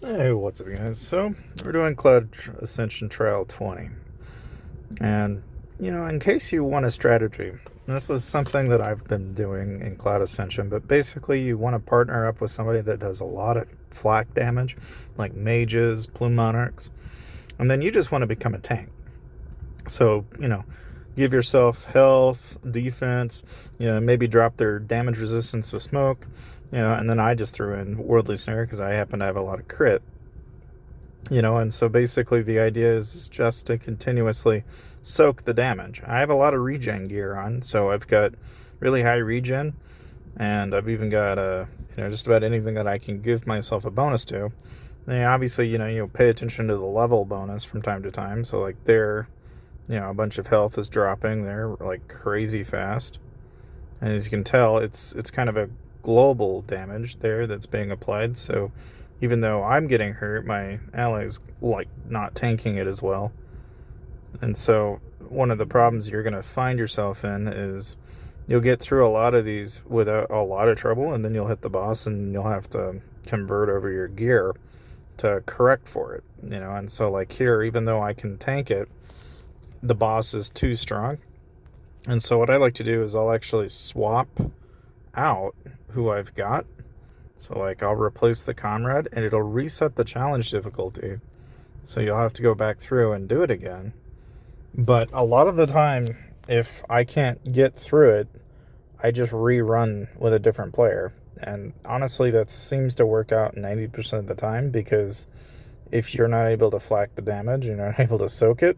Hey, what's up, guys? So, we're doing Cloud Ascension Trial 20. And, in case you want a strategy, this is something that I've been doing in Cloud Ascension, but basically, you want to partner up with somebody that does a lot of flak damage, like mages, plume monarchs, and then you just want to become a tank. So, give yourself health, defense, maybe drop their damage resistance to smoke, and then I just threw in Worldly Snare because I happen to have a lot of crit. And so basically the idea is just to continuously soak the damage. I have a lot of regen gear on, so I've got really high regen, and I've even got just about anything that I can give myself a bonus to. And obviously, you pay attention to the level bonus from time to time. So like there, a bunch of health is dropping there like crazy fast, and as you can tell, it's kind of a global damage there that's being applied. So even though I'm getting hurt, my allies like not tanking it as well. And so one of the problems you're going to find yourself in is you'll get through a lot of these without a lot of trouble, and then you'll hit the boss and you'll have to convert over your gear to correct for it. And so like here, even though I can tank it, the boss is too strong. And so what I like to do is I'll actually swap out who I've got. So like I'll replace the comrade and it'll reset the challenge difficulty. So you'll have to go back through and do it again. But a lot of the time, if I can't get through it, I just rerun with a different player. And honestly, that seems to work out 90% of the time, because if you're not able to flak the damage, you're not able to soak it,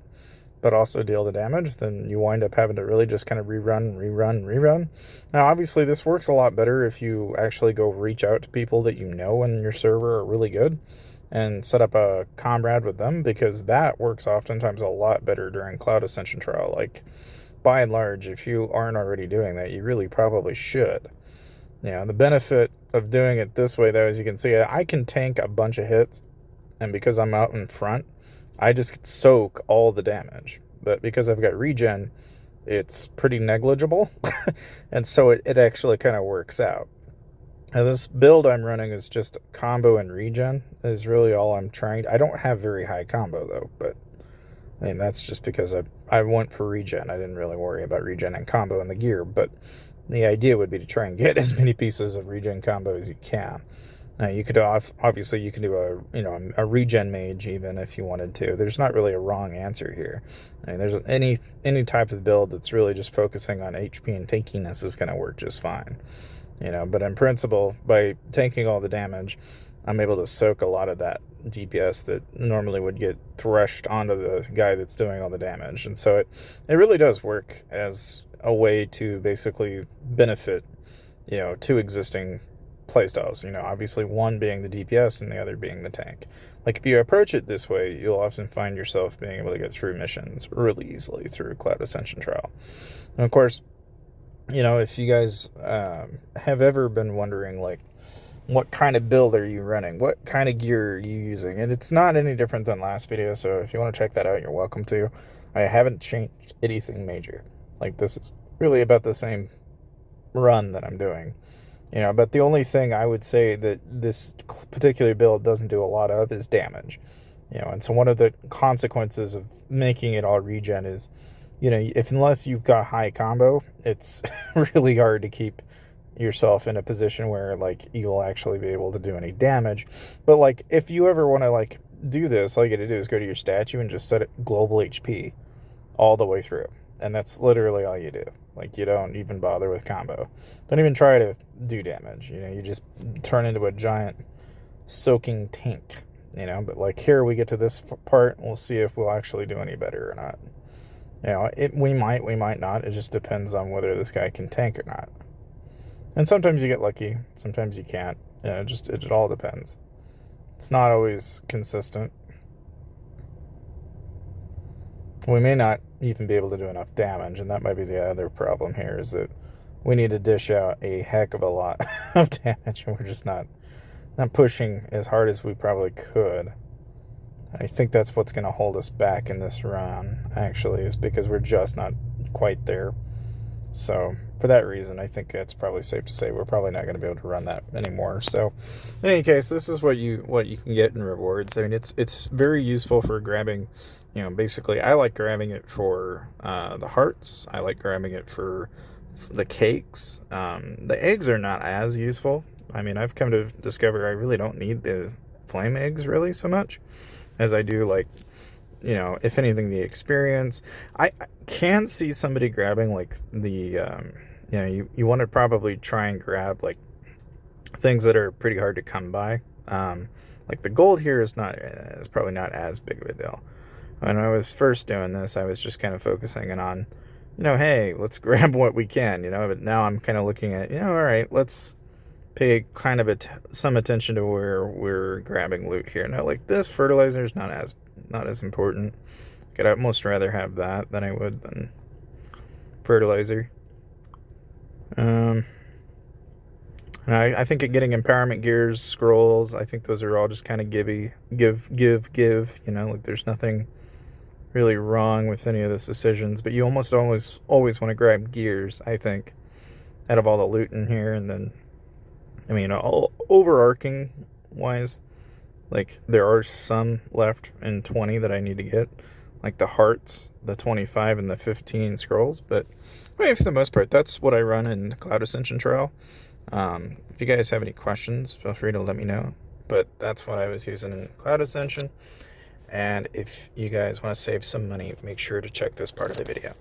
but also deal the damage, then you wind up having to really just kind of rerun. Now, obviously, this works a lot better if you actually go reach out to people that you know in your server are really good and set up a comrade with them, because that works oftentimes a lot better during Cloud Ascension Trial. Like, by and large, if you aren't already doing that, you really probably should. The benefit of doing it this way, though, as you can see, I can tank a bunch of hits, and because I'm out in front, I just soak all the damage. But because I've got regen, it's pretty negligible. And so it actually kind of works out. Now, this build I'm running is just combo and regen is really all I'm trying. I don't have very high combo, though. But, I mean, that's just because I went for regen. I didn't really worry about regen and combo in the gear. But the idea would be to try and get as many pieces of regen combo as you can. You could obviously you can do a regen mage even if you wanted to. There's not really a wrong answer here. I mean, there's any type of build that's really just focusing on HP and tankiness is going to work just fine. But in principle, by tanking all the damage, I'm able to soak a lot of that DPS that normally would get threshed onto the guy that's doing all the damage. And so it really does work as a way to basically benefit, two existing playstyles. Obviously one being the DPS and the other being the tank. Like if you approach it this way, you'll often find yourself being able to get through missions really easily through Cloud Ascension Trial. And of course, if you guys have ever been wondering, like, what kind of build are you running? What kind of gear are you using? And it's not any different than last video, so if you want to check that out, you're welcome to. I haven't changed anything major. Like, this is really about the same run that I'm doing. But the only thing I would say that this particular build doesn't do a lot of is damage. And so one of the consequences of making it all regen is, unless you've got high combo, it's really hard to keep yourself in a position where, like, you'll actually be able to do any damage. But, like, if you ever want to, like, do this, all you gotta do is go to your statue and just set it global HP all the way through. And that's literally all you do. Like, you don't even bother with combo. Don't even try to do damage. You just turn into a giant soaking tank. But like here we get to this part, we'll see if we'll actually do any better or not. We might not. It just depends on whether this guy can tank or not. And sometimes you get lucky, sometimes you can't. It all depends. It's not always consistent. We may not even be able to do enough damage, and that might be the other problem here, is that we need to dish out a heck of a lot of damage, and we're just not pushing as hard as we probably could. I think that's what's going to hold us back in this run, actually, is because we're just not quite there. So, for that reason, I think it's probably safe to say we're probably not going to be able to run that anymore. So, in any case, this is what you can get in rewards. I mean, it's very useful for grabbing. Basically, I like grabbing it for the hearts. I like grabbing it for the cakes. The eggs are not as useful. I mean, I've come to discover I really don't need the flame eggs really so much as I do, like, if anything, the experience. I can see somebody grabbing, like, the, you want to probably try and grab, like, things that are pretty hard to come by. Like, the gold here is probably not as big of a deal. When I was first doing this, I was just kind of focusing on, hey, let's grab what we can, but now I'm kind of looking at, all right, let's pay kind of some attention to where we're grabbing loot here. Now, like, this fertilizer is not as important. I'd almost rather have that than I would than fertilizer. And I think getting empowerment gears, scrolls, I think those are all just kind of give. Like, there's nothing really wrong with any of those decisions, but you almost always want to grab gears, I think, out of all the loot in here. And then, I mean, overarching wise, like, there are some left in 20 that I need to get, like the hearts, the 25 and the 15 scrolls. But I mean, for the most part, that's what I run in Cloud Ascension Trial. If you guys have any questions, feel free to let me know. But that's what I was using in Cloud Ascension. And if you guys want to save some money, make sure to check this part of the video.